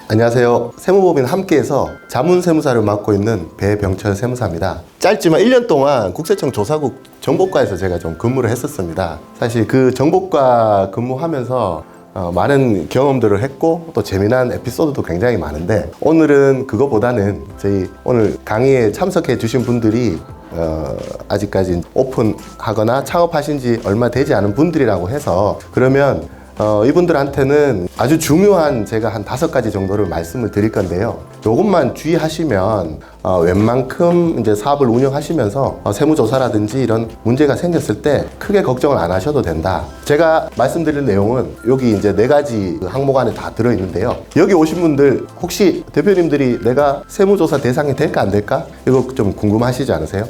안녕하세요. 세무법인 함께해서 자문세무사를 맡고 있는 배병철 세무사입니다. 짧지만 1년 동안 국세청 조사국 정보과에서 제가 좀 근무를 했었습니다. 사실 그 정보과 근무하면서 많은 경험들을 했고 또 재미난 에피소드도 굉장히 많은데, 오늘은 그거보다는 저희 오늘 강의에 참석해 주신 분들이 아직까지 오픈하거나 창업하신 지 얼마 되지 않은 분들이라고 해서, 그러면 이분들한테는 아주 중요한 제가 한 5가지 정도를 말씀을 드릴 건데요. 조금만 주의하시면 웬만큼 이제 사업을 운영하시면서 세무조사라든지 이런 문제가 생겼을 때 크게 걱정을 안 하셔도 된다. 제가 말씀드릴 내용은 여기 이제 4가지 항목 안에 다 들어있는데요. 여기 오신 분들 혹시 대표님들이 내가 세무조사 대상이 될까 안 될까? 이거 좀 궁금하시지 않으세요?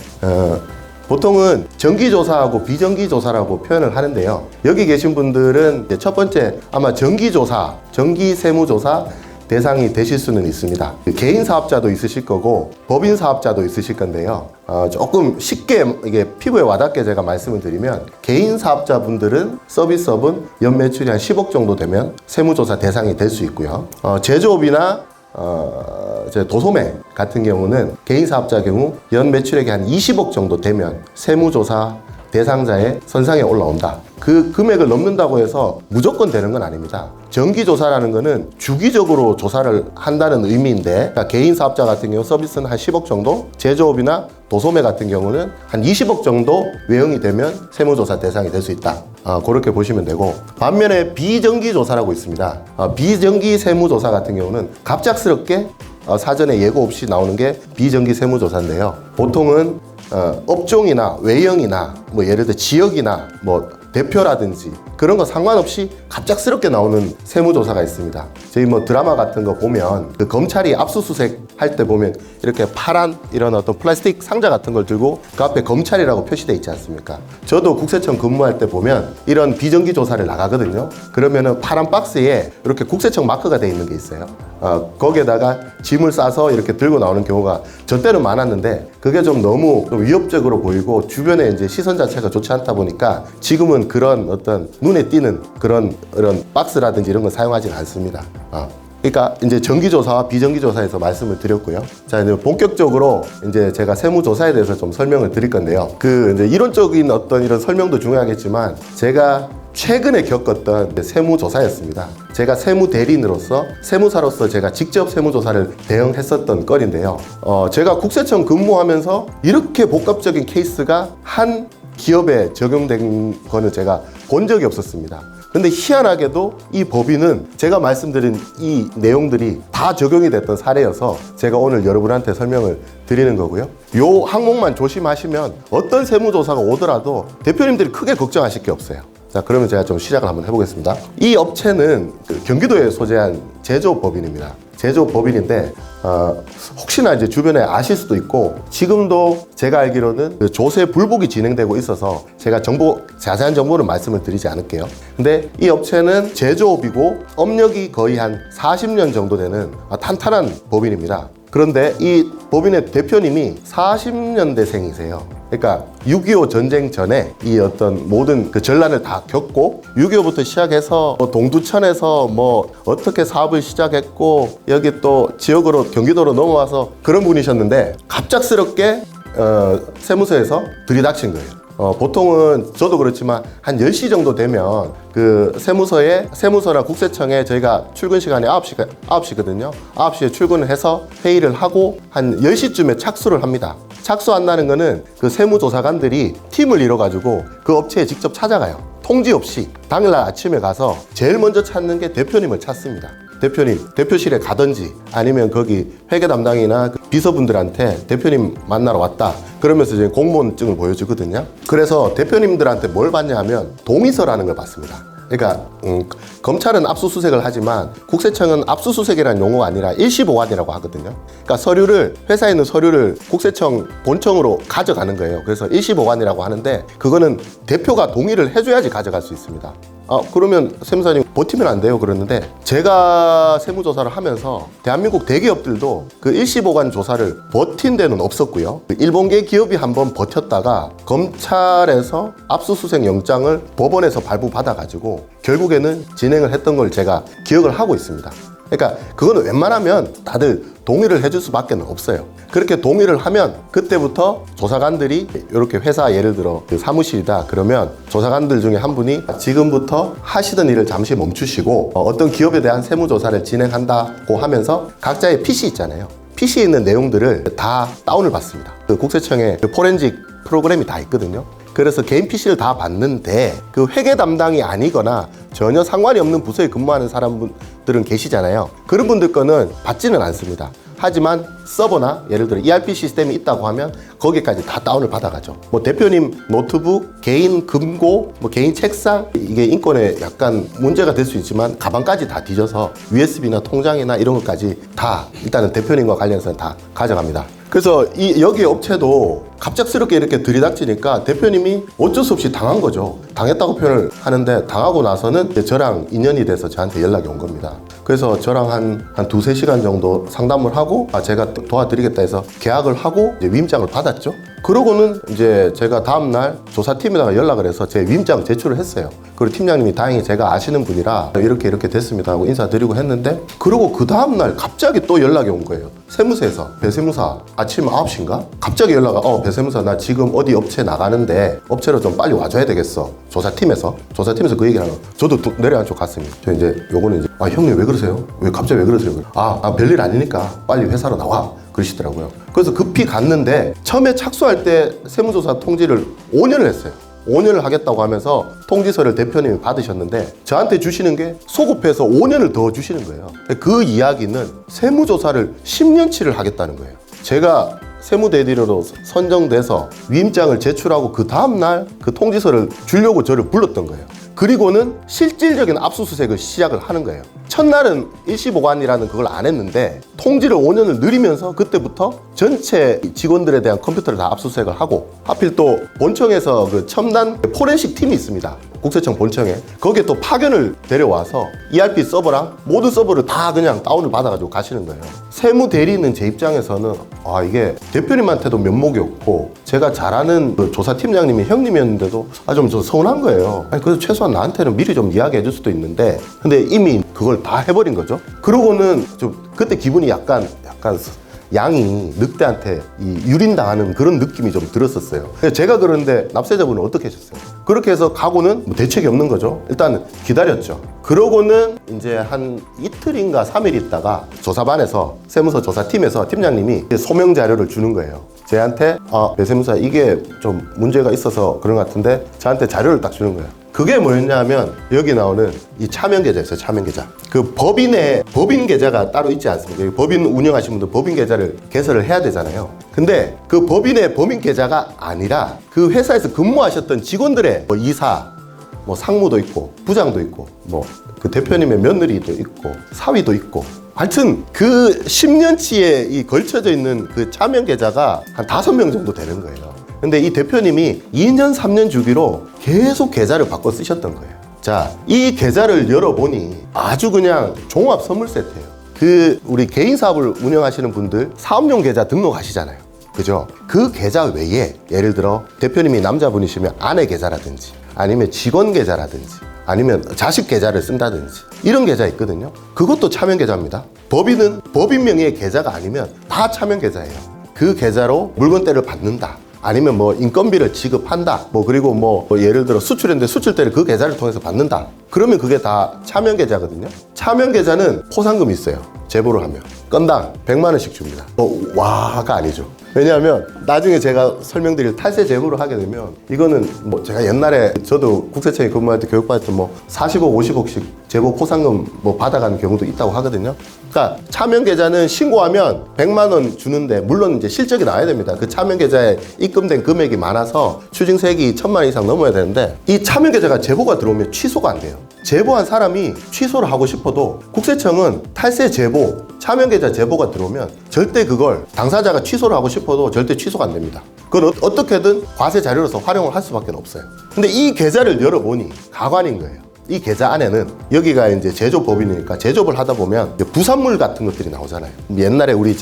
보통은 정기조사하고 비정기조사라고 표현을 하는데요. 여기 계신 분들은 이제 첫 번째 아마 정기조사, 정기세무조사 대상이 되실 수는 있습니다. 개인 사업자도 있으실 거고 법인 사업자도 있으실 건데요. 조금 쉽게 이게 피부에 와닿게 제가 말씀을 드리면, 개인 사업자분들은 서비스업은 연매출이 한 10억 정도 되면 세무조사 대상이 될 수 있고요. 제조업이나 도소매 같은 경우는 개인 사업자 경우 연 매출액이 한 20억 정도 되면 세무조사 대상자의 선상에 올라온다. 그 금액을 넘는다고 해서 무조건 되는 건 아닙니다. 정기조사라는 거는 주기적으로 조사를 한다는 의미인데, 그러니까 개인 사업자 같은 경우 서비스는 한 10억 정도, 제조업이나 도소매 같은 경우는 한 20억 정도 외형이 되면 세무조사 대상이 될 수 있다. 그렇게 보시면 되고, 반면에 비정기조사라고 있습니다. 비정기 세무조사 같은 경우는 갑작스럽게 사전에 예고 없이 나오는 게 비정기 세무조사인데요. 보통은 업종이나 외형이나 뭐 예를 들어 지역이나 뭐 대표라든지 그런 거 상관없이 갑작스럽게 나오는 세무조사가 있습니다. 저희 뭐 드라마 같은 거 보면 그 검찰이 압수수색 할 때 보면 이렇게 파란 이런 어떤 플라스틱 상자 같은 걸 들고 그 앞에 검찰이라고 표시돼 있지 않습니까? 저도 국세청 근무할 때 보면 이런 비정기 조사를 나가거든요. 그러면은 파란 박스에 이렇게 국세청 마크가 돼 있는 게 있어요. 거기에다가 짐을 싸서 이렇게 들고 나오는 경우가 저 때는 많았는데, 그게 좀 너무 위협적으로 보이고 주변에 이제 시선 자체가 좋지 않다 보니까 지금은 그런 어떤 눈에 띄는 그런 박스라든지 이런 걸 사용하지는 않습니다. 그러니까 이제 정기조사와 비정기조사에서 말씀을 드렸고요. 자, 이제 본격적으로 이제 제가 세무조사에 대해서 좀 설명을 드릴 건데요. 그 이제 이론적인 어떤 이런 설명도 중요하겠지만, 제가 최근에 겪었던 세무조사였습니다. 제가 세무대리인으로서, 세무사로서 제가 직접 세무조사를 대응했었던 건인데요. 제가 국세청 근무하면서 이렇게 복합적인 케이스가 한 기업에 적용된 거는 제가 본 적이 없었습니다. 근데 희한하게도 이 법인은 제가 말씀드린 이 내용들이 다 적용이 됐던 사례여서 제가 오늘 여러분한테 설명을 드리는 거고요. 요 항목만 조심하시면 어떤 세무조사가 오더라도 대표님들이 크게 걱정하실 게 없어요. 자, 그러면 제가 좀 시작을 한번 해보겠습니다. 이 업체는 경기도에 소재한 제조업법인입니다. 제조업법인인데 혹시나 이제 주변에 아실 수도 있고, 지금도 제가 알기로는 그 조세 불복이 진행되고 있어서 제가 자세한 정보는 말씀을 드리지 않을게요. 근데 이 업체는 제조업이고 업력이 거의 한 40년 정도 되는 탄탄한 법인입니다. 그런데 이 법인의 대표님이 40년대생이세요. 그러니까 6.25 전쟁 전에 이 어떤 모든 그 전란을 다 겪고 6.25부터 시작해서 뭐 동두천에서 뭐 어떻게 사업을 시작했고, 여기 또 지역으로 경기도로 넘어와서 그런 분이셨는데, 갑작스럽게 세무서에서 들이닥친 거예요. 보통은 저도 그렇지만 한 10시 정도 되면 그 세무서나 국세청에 저희가 출근 시간이 9시거든요. 9시에 출근을 해서 회의를 하고 한 10시쯤에 착수를 합니다. 착수 안 나는 거는 그 세무조사관들이 팀을 이뤄가지고 그 업체에 직접 찾아가요. 통지 없이 당일날 아침에 가서 제일 먼저 찾는 게 대표님을 찾습니다. 대표님, 대표실에 가든지 아니면 거기 회계 담당이나 비서분들한테 대표님 만나러 왔다. 그러면서 이제 공무원증을 보여주거든요. 그래서 대표님들한테 뭘 받냐 하면 동의서라는 걸 받습니다. 그러니까 검찰은 압수수색을 하지만 국세청은 압수수색이라는 용어가 아니라 일시보관이라고 하거든요. 그러니까 서류를, 회사에 있는 서류를 국세청 본청으로 가져가는 거예요. 그래서 일시보관이라고 하는데, 그거는 대표가 동의를 해줘야지 가져갈 수 있습니다. 그러면 세무사님 버티면 안 돼요 그러는데, 제가 세무조사를 하면서 대한민국 대기업들도 그 일시보관 조사를 버틴 데는 없었고요. 일본계 기업이 한번 버텼다가 검찰에서 압수수색 영장을 법원에서 발부받아가지고 결국에는 진행을 했던 걸 제가 기억을 하고 있습니다. 그러니까 그거는 웬만하면 다들 동의를 해줄 수밖에 없어요. 그렇게 동의를 하면 그때부터 조사관들이 이렇게 회사 예를 들어 그 사무실이다 그러면 조사관들 중에 한 분이 지금부터 하시던 일을 잠시 멈추시고 어떤 기업에 대한 세무조사를 진행한다고 하면서 각자의 PC 있잖아요. PC에 있는 내용들을 다 다운을 받습니다. 그 국세청에 그 포렌식 프로그램이 다 있거든요. 그래서 개인 PC를 다 받는데 그 회계 담당이 아니거나 전혀 상관이 없는 부서에 근무하는 사람들은 계시잖아요. 그런 분들 거는 받지는 않습니다. 하지만 서버나 예를 들어 ERP 시스템이 있다고 하면 거기까지 다 다운을 받아가죠. 뭐 대표님 노트북, 개인 금고, 뭐 개인 책상, 이게 인권에 약간 문제가 될 수 있지만 가방까지 다 뒤져서 USB나 통장이나 이런 것까지 다 일단은 대표님과 관련해서는 다 가져갑니다. 그래서 여기 업체도 갑작스럽게 이렇게 들이닥치니까 대표님이 어쩔 수 없이 당한 거죠. 당했다고 표현을 하는데 당하고 나서는 저랑 인연이 돼서 저한테 연락이 온 겁니다. 그래서 저랑 한 두세 시간 정도 상담을 하고 제가 도와드리겠다 해서 계약을 하고 이제 위임장을 받았죠. 그러고는 이제 제가 다음날 조사팀에다가 연락을 해서 제 위임장 제출을 했어요. 그리고 팀장님이 다행히 제가 아시는 분이라 이렇게 됐습니다 하고 인사드리고 했는데 그러고 그 다음날 갑자기 또 연락이 온 거예요. 세무서에서 배세무사 아침 9시인가? 갑자기 연락이 배세무사 나 지금 어디 업체 나가는데 업체로 좀 빨리 와줘야 되겠어. 조사팀에서 그 얘기를 하는 거. 저도 내려앉고 갔습니다. 저 이제 요거는 이제 형님 왜 그러세요? 왜 갑자기 왜 그러세요? 별일 아니니까 빨리 회사로 나와. 그러시더라고요. 그래서 급히 갔는데 처음에 착수할 때 세무조사 통지를 5년을 했어요. 5년을 하겠다고 하면서 통지서를 대표님이 받으셨는데 저한테 주시는 게 소급해서 5년을 더 주시는 거예요. 그 이야기는 세무조사를 10년치를 하겠다는 거예요. 제가 세무대리로 선정돼서 위임장을 제출하고 그 다음날 그 통지서를 주려고 저를 불렀던 거예요. 그리고는 실질적인 압수수색을 시작을 하는 거예요. 첫날은 일시보관이라는 그걸 안 했는데 통지를 5년을 늘리면서 그때부터 전체 직원들에 대한 컴퓨터를 다 압수수색을 하고 하필 또 본청에서 그 첨단 포렌식 팀이 있습니다. 국세청 본청에 거기에 또 파견을 데려와서 ERP 서버랑 모든 서버를 다 그냥 다운을 받아가지고 가시는 거예요. 세무 대리는 제 입장에서는 이게 대표님한테도 면목이 없고 제가 잘 아는 그 조사팀장님이 형님이었는데도 좀 서운한 거예요. 그래서 최소한 나한테는 미리 좀 이야기해 줄 수도 있는데 근데 이미 그걸 다 해버린 거죠. 그러고는 좀 그때 기분이 약간 양이 늑대한테 유린당하는 그런 느낌이 좀 들었었어요. 제가 그런데 납세자분은 어떻게 하셨어요? 그렇게 해서 가고는 뭐 대책이 없는 거죠. 일단 기다렸죠. 그러고는 이제 한 이틀인가 3일 있다가 조사반에서 세무서 조사팀에서 팀장님이 소명 자료를 주는 거예요. 저한테 배세무사 이게 좀 문제가 있어서 그런 것 같은데 저한테 자료를 딱 주는 거예요. 그게 뭐였냐면 여기 나오는 이 차명 계좌 있어요. 차명 계좌. 그 법인 계좌가 따로 있지 않습니까? 법인 운영하시는 분들 법인 계좌를 개설을 해야 되잖아요. 근데 그 법인의 법인 계좌가 아니라 그 회사에서 근무하셨던 직원들의 이사, 상무도 있고 부장도 있고 그 대표님의 며느리도 있고 사위도 있고 하여튼 그 10년치에 이 걸쳐져 있는 그 차명 계좌가 한 5명 정도 되는 거예요. 근데 이 대표님이 2년, 3년 주기로 계속 계좌를 바꿔 쓰셨던 거예요. 자, 이 계좌를 열어보니 아주 그냥 종합 선물 세트예요. 우리 개인 사업을 운영하시는 분들 사업용 계좌 등록하시잖아요. 그죠? 그 계좌 외에 예를 들어 대표님이 남자분이시면 아내 계좌라든지 아니면 직원 계좌라든지 아니면 자식 계좌를 쓴다든지 이런 계좌 있거든요. 그것도 차명 계좌입니다. 법인은 법인 명의의 계좌가 아니면 다 차명 계좌예요. 그 계좌로 물건대를 받는다. 아니면 인건비를 지급한다. 그리고 예를 들어 수출했는데 수출대를 그 계좌를 통해서 받는다. 그러면 그게 다 차명 계좌거든요. 차명 계좌는 포상금이 있어요. 제보를 하면 건당 100만 원씩 줍니다. 와가 아니죠. 왜냐하면 나중에 제가 설명드릴 탈세 제보를 하게 되면 이거는 제가 옛날에 저도 국세청에 근무할 때 교육받을 때 40억, 50억씩 제보 포상금 받아가는 경우도 있다고 하거든요. 그러니까 차명 계좌는 신고하면 100만 원 주는데 물론 이제 실적이 나와야 됩니다. 그 차명 계좌에 입금된 금액이 많아서 추징세액이 1000만 원 이상 넘어야 되는데 이 차명 계좌가 제보가 들어오면 취소가 안 돼요. 제보한 사람이 취소를 하고 싶어도 국세청은 탈세 제보, 차명 계좌 제보가 들어오면 절대 그걸 당사자가 취소를 하고 싶어도 절대 취소가 안 됩니다. 그건 어떻게든 과세 자료로서 활용을 할 수밖에 없어요. 근데 이 계좌를 열어보니 가관인 거예요. 이 계좌 안에는 여기가 이제 제조법인이니까 제조업을 하다 보면 부산물 같은 것들이 나오잖아요. 옛날에 우리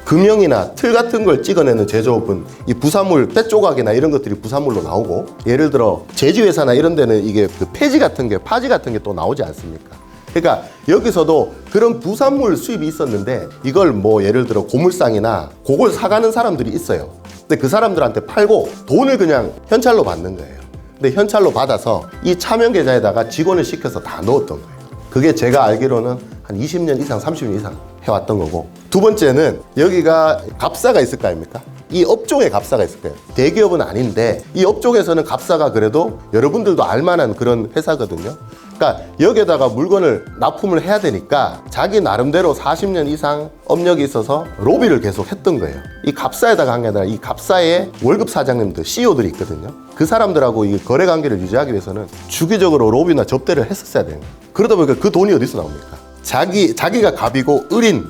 금형이나 틀 같은 걸 찍어내는 제조업은 이 부산물, 뼈조각이나 이런 것들이 부산물로 나오고 예를 들어 제지회사나 이런 데는 이게 그 폐지 같은 게, 파지 같은 게 또 나오지 않습니까? 그러니까 여기서도 그런 부산물 수입이 있었는데 이걸 뭐 예를 들어 고물상이나 그걸 사가는 사람들이 있어요. 근데 그 사람들한테 팔고 돈을 그냥 현찰로 받는 거예요. 근데 현찰로 받아서 이 차명 계좌에다가 직원을 시켜서 다 넣었던 거예요. 그게 제가 알기로는 한 20년 이상 30년 이상 해왔던 거고, 두 번째는 여기가 갑사가 있을 거 아닙니까? 이 업종에 갑사가 있을 거예요. 대기업은 아닌데 이 업종에서는 갑사가 그래도 여러분들도 알만한 그런 회사거든요. 그러니까 여기에다가 물건을 납품을 해야 되니까 자기 나름대로 40년 이상 업력이 있어서 로비를 계속 했던 거예요. 이 갑사에다가 한 게 아니라 이 갑사의 월급 사장님들, CEO들이 있거든요. 그 사람들하고 이 거래 관계를 유지하기 위해서는 주기적으로 로비나 접대를 했었어야 되는 거예요. 그러다 보니까 그 돈이 어디서 나옵니까? 자기가 갑이고 을인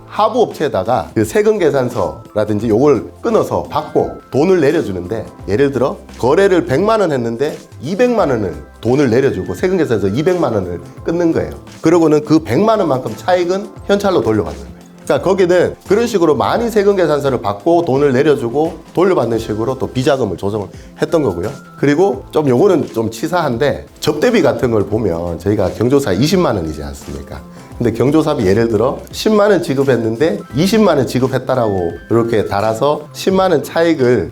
하부업체에다가 그 세금계산서라든지 요걸 끊어서 받고 돈을 내려주는데, 예를 들어 거래를 100만 원 했는데 200만 원을 돈을 내려주고 세금계산서 200만 원을 끊는 거예요. 그러고는 그 100만 원만큼 차익은 현찰로 돌려받는 거예요. 그러니까 거기는 그런 식으로 많이 세금계산서를 받고 돈을 내려주고 돌려받는 식으로 또 비자금을 조성을 했던 거고요. 그리고 좀 요거는 좀 치사한데 접대비 같은 걸 보면 저희가 경조사 20만 원이지 않습니까? 근데 경조사비 예를 들어 10만 원 지급했는데 20만 원 지급했다라고 이렇게 달아서 10만 원 차익을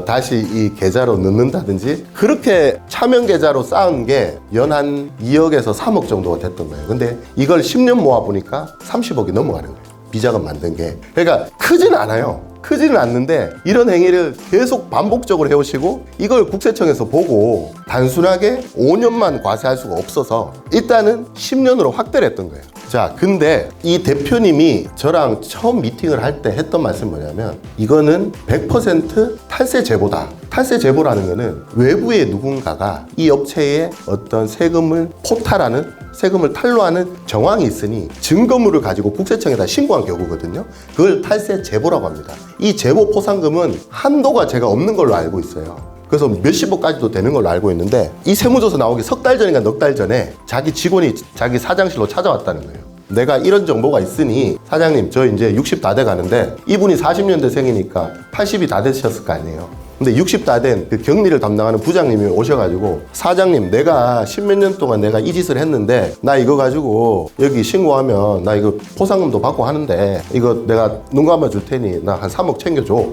다시 이 계좌로 넣는다든지, 그렇게 차명 계좌로 쌓은 게 연 한 2억에서 3억 정도가 됐던 거예요. 근데 이걸 10년 모아보니까 30억이 넘어가는 거예요. 비자금 만든 게. 그러니까 크지는 않아요. 크지는 않는데 이런 행위를 계속 반복적으로 해오시고, 이걸 국세청에서 보고 단순하게 5년만 과세할 수가 없어서 일단은 10년으로 확대를 했던 거예요. 자, 근데 이 대표님이 저랑 처음 미팅을 할 때 했던 말씀이 뭐냐면, 이거는 100% 탈세 제보다. 탈세 제보라는 거는 외부의 누군가가 이 업체에 어떤 세금을 포탈하는, 세금을 탈루하는 정황이 있으니 증거물을 가지고 국세청에다 신고한 경우거든요. 그걸 탈세 제보라고 합니다. 이 제보 포상금은 한도가 제가 없는 걸로 알고 있어요. 그래서 몇십억까지도 되는 걸로 알고 있는데, 이 세무조사 나오기 석 달 전인가 넉 달 전에 자기 직원이 자기 사장실로 찾아왔다는 거예요. 내가 이런 정보가 있으니 사장님, 저 이제 60 다 돼 가는데, 이분이 40년대생이니까 80이 다 되셨을 거 아니에요. 근데 60 다 된 그 격리를 담당하는 부장님이 오셔가지고, 사장님, 내가 십몇 년 동안 내가 이 짓을 했는데 나 이거 가지고 여기 신고하면 나 이거 포상금도 받고 하는데 이거 내가 눈 감아 줄 테니 나 한 3억 챙겨줘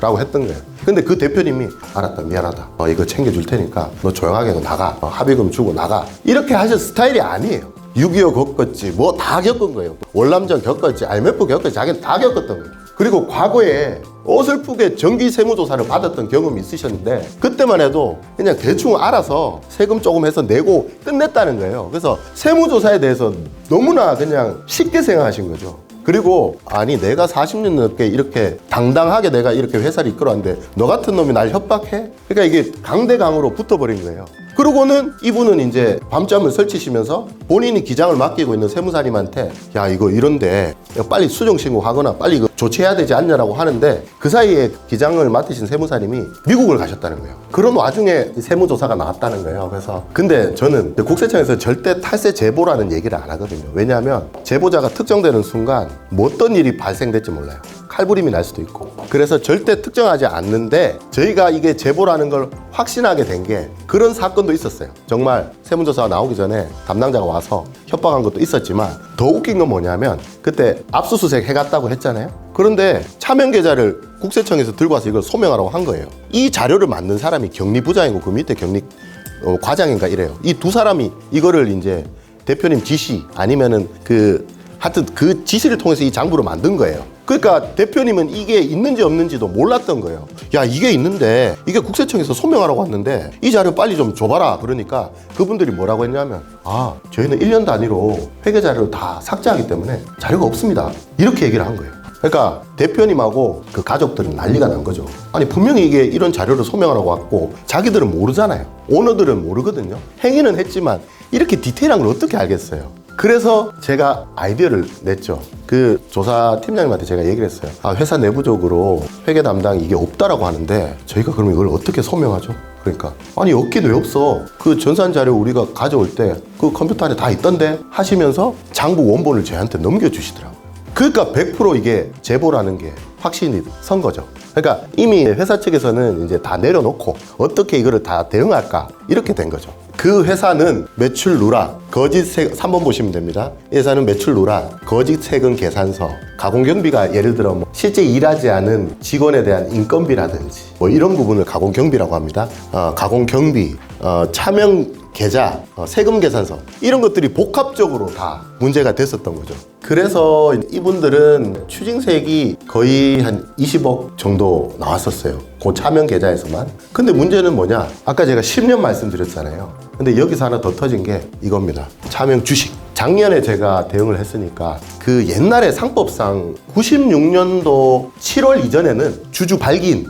라고 했던 거예요. 근데 그 대표님이 알았다, 미안하다, 이거 챙겨줄 테니까 너 조용하게 나가, 합의금 주고 나가, 이렇게 하실 스타일이 아니에요. 6.25 겪었지, 뭐 다 겪은 거예요. 월남전 겪었지, IMF 겪었지, 자기는 다 겪었던 거예요. 그리고 과거에 어설프게 정기 세무조사를 받았던 경험이 있으셨는데, 그때만 해도 그냥 대충 알아서 세금 조금 해서 내고 끝냈다는 거예요. 그래서 세무조사에 대해서 너무나 그냥 쉽게 생각하신 거죠. 그리고 아니, 내가 40년 넘게 이렇게 당당하게 내가 이렇게 회사를 이끌어왔는데 너 같은 놈이 날 협박해? 그러니까 이게 강대강으로 붙어버린 거예요. 그러고는 이분은 이제 밤잠을 설치시면서 본인이 기장을 맡기고 있는 세무사님한테, 야, 이거 이런데 빨리 수정신고하거나 빨리 이거 조치해야 되지 않냐라고 하는데, 그 사이에 기장을 맡으신 세무사님이 미국을 가셨다는 거예요. 그런 와중에 세무조사가 나왔다는 거예요. 그래서 근데 저는 국세청에서 절대 탈세 제보라는 얘기를 안 하거든요. 왜냐하면 제보자가 특정되는 순간 뭐 어떤 일이 발생될지 몰라요. 칼부림이 날 수도 있고. 그래서 절대 특정하지 않는데, 저희가 이게 제보라는 걸 확신하게 된 게 그런 사건도 있었어요. 정말 세무조사가 나오기 전에 담당자가 와서 협박한 것도 있었지만, 더 웃긴 건 뭐냐면 그때 압수수색 해갔다고 했잖아요. 그런데 차명 계좌를 국세청에서 들고 와서 이걸 소명하라고 한 거예요. 이 자료를 만든 사람이 격리부장이고 그 밑에 격리 과장인가 이래요. 이 두 사람이 이거를 이제 대표님 지시 아니면은 하여튼 그 지시를 통해서 이 장부를 만든 거예요. 그러니까 대표님은 이게 있는지 없는지도 몰랐던 거예요. 야, 이게 있는데, 이게 국세청에서 소명하라고 왔는데 이 자료 빨리 좀 줘봐라. 그러니까 그분들이 뭐라고 했냐면, 저희는 1년 단위로 회계 자료를 다 삭제하기 때문에 자료가 없습니다, 이렇게 얘기를 한 거예요. 그러니까 대표님하고 그 가족들은 난리가 난 거죠. 아니, 분명히 이게 이런 자료를 소명하라고 왔고 자기들은 모르잖아요. 오너들은 모르거든요. 행위는 했지만 이렇게 디테일한 걸 어떻게 알겠어요. 그래서 제가 아이디어를 냈죠. 그 조사 팀장님한테 제가 얘기를 했어요. 회사 내부적으로 회계 담당이 이게 없다라고 하는데 저희가 그럼 이걸 어떻게 소명하죠? 그러니까 아니, 없긴 왜 없어? 그 전산 자료 우리가 가져올 때 그 컴퓨터 안에 다 있던데 하시면서 장부 원본을 저한테 넘겨주시더라고요. 그러니까 100% 이게 제보라는 게 확신이 선 거죠. 그러니까 이미 회사 측에서는 이제 다 내려놓고 어떻게 이거를 다 대응할까 이렇게 된 거죠. 그 회사는 매출 누락, 거짓 세금, 3번 보시면 됩니다. 이 회사는 매출 누락, 거짓 세금 계산서, 가공경비가 예를 들어 뭐 실제 일하지 않은 직원에 대한 인건비라든지 뭐 이런 부분을 가공경비라고 합니다. 가공경비, 차명 계좌, 세금 계산서 이런 것들이 복합적으로 다 문제가 됐었던 거죠. 그래서 이분들은 추징세액이 거의 한 20억 정도 나왔었어요. 그 차명 계좌에서만. 근데 문제는 뭐냐? 아까 제가 10년 말씀드렸잖아요. 근데 여기서 하나 더 터진 게 이겁니다. 차명 주식. 작년에 제가 대응을 했으니까 그 옛날에 상법상 96년도 7월 이전에는 주주 발기인이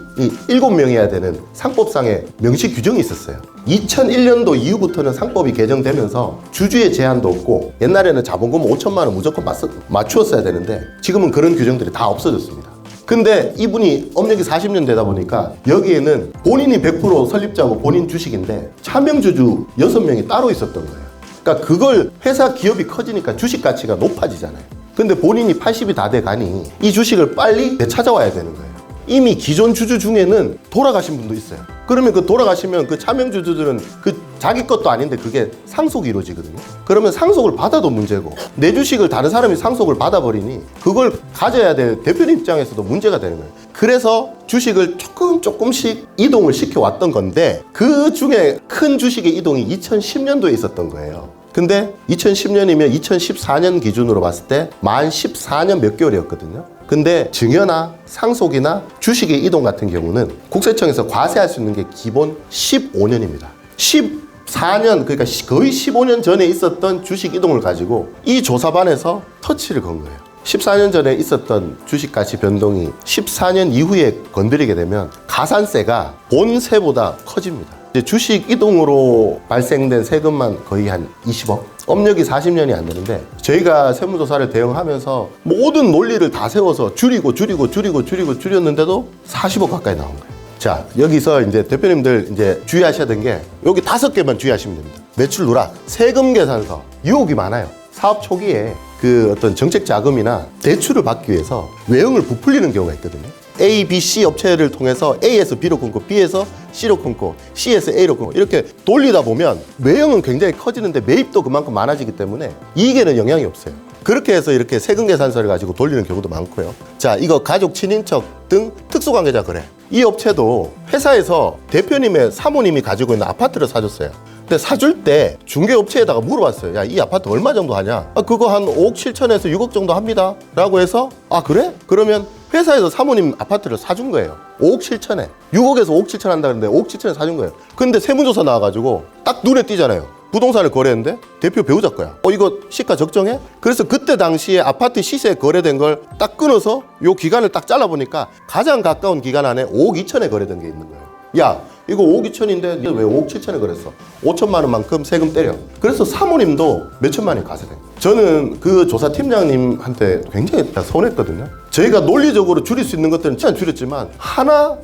7명이어야 되는 상법상의 명시 규정이 있었어요. 2001년도 이후부터는 상법이 개정되면서 주주의 제한도 없고 옛날에는 자본금 5천만 원 무조건 맞추었어야 되는데 지금은 그런 규정들이 다 없어졌습니다. 근데 이분이 업력이 40년 되다 보니까 여기에는 본인이 100% 설립자고 본인 주식인데 차명주주 6명이 따로 있었던 거예요. 그러니까 그걸 회사 기업이 커지니까 주식 가치가 높아지잖아요. 근데 본인이 80이 다 돼 가니 이 주식을 빨리 되찾아와야 되는 거예요. 이미 기존 주주 중에는 돌아가신 분도 있어요. 그러면 그 돌아가시면 그 차명주주들은 그 자기 것도 아닌데 그게 상속이 이루어지거든요. 그러면 상속을 받아도 문제고 내 주식을 다른 사람이 상속을 받아버리니 그걸 가져야 될 대표님 입장에서도 문제가 되는 거예요. 그래서 주식을 조금씩 이동을 시켜왔던 건데 그 중에 큰 주식의 이동이 2010년도에 있었던 거예요. 근데 2010년이면 2014년 기준으로 봤을 때 만 14년 몇 개월이었거든요. 근데 증여나 상속이나 주식의 이동 같은 경우는 국세청에서 과세할 수 있는 게 기본 15년입니다. 14년, 그러니까 거의 15년 전에 있었던 주식 이동을 가지고 이 조사반에서 터치를 건 거예요. 14년 전에 있었던 주식가치 변동이 14년 이후에 건드리게 되면 가산세가 본세보다 커집니다. 이제 주식 이동으로 발생된 세금만 거의 한 20억? 업력이 40년이 안 되는데 저희가 세무조사를 대응하면서 모든 논리를 다 세워서 줄였는데도 40억 가까이 나온 거예요. 자, 여기서 이제 대표님들 이제 주의하셔야 되는 게 여기 5개만 주의하시면 됩니다. 매출 누락, 세금 계산서, 유혹이 많아요. 사업 초기에 그 어떤 정책 자금이나 대출을 받기 위해서 외형을 부풀리는 경우가 있거든요. A, B, C 업체를 통해서 A에서 B로 끊고 B에서 C로 끊고 C에서 A로 끊고 이렇게 돌리다 보면 외형은 굉장히 커지는데 매입도 그만큼 많아지기 때문에 이익에는 영향이 없어요. 그렇게 해서 이렇게 세금 계산서를 가지고 돌리는 경우도 많고요. 자, 이거 가족, 친인척 등 특수관계자 거래. 이 업체도 회사에서 대표님의 사모님이 가지고 있는 아파트를 사줬어요. 근데 사줄 때 중개업체에다가 물어봤어요. 야, 이 아파트 얼마 정도 하냐? 그거 한 5억 7천에서 6억 정도 합니다. 라고 해서 그래? 그러면 회사에서 사모님 아파트를 사준 거예요. 5억 7천에. 6억에서 5억 7천 한다는데 5억 7천에 사준 거예요. 근데 세무조사 나와가지고 딱 눈에 띄잖아요. 부동산을 거래했는데 대표 배우자 거야. 이거 시가 적정해? 그래서 그때 당시에 아파트 시세에 거래된 걸 딱 끊어서 요 기간을 딱 잘라보니까 가장 가까운 기간 안에 5억 2천에 거래된 게 있는 거예요. 야, 이거 5억 2천인데 왜 5억 7천에 그랬어? 5천만 원만큼 세금 때려. 그래서 사모님도 몇 천만 원이 가세된 거예요. 저는 그 조사팀장님한테 굉장히 서운했거든요. 저희가 논리적으로 줄일 수 있는 것들은 진짜 줄였지만 하나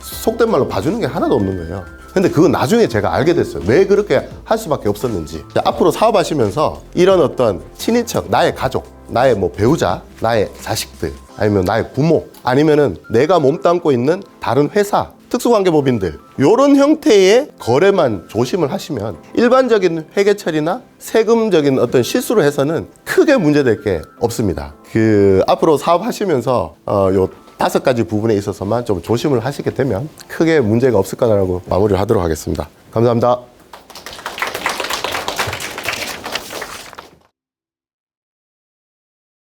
속된 말로 봐주는 게 하나도 없는 거예요. 근데 그건 나중에 제가 알게 됐어요. 왜 그렇게 할 수밖에 없었는지. 앞으로 사업하시면서 이런 어떤 친인척, 나의 가족, 나의 뭐 배우자, 나의 자식들, 아니면 나의 부모, 아니면은 내가 몸담고 있는 다른 회사, 특수관계법인들 이런 형태의 거래만 조심을 하시면 일반적인 회계 처리나 세금적인 어떤 실수를 해서는 크게 문제될 게 없습니다. 앞으로 사업하시면서 요 5가지 부분에 있어서만 좀 조심을 하시게 되면 크게 문제가 없을 거라고 마무리를 하도록 하겠습니다. 감사합니다.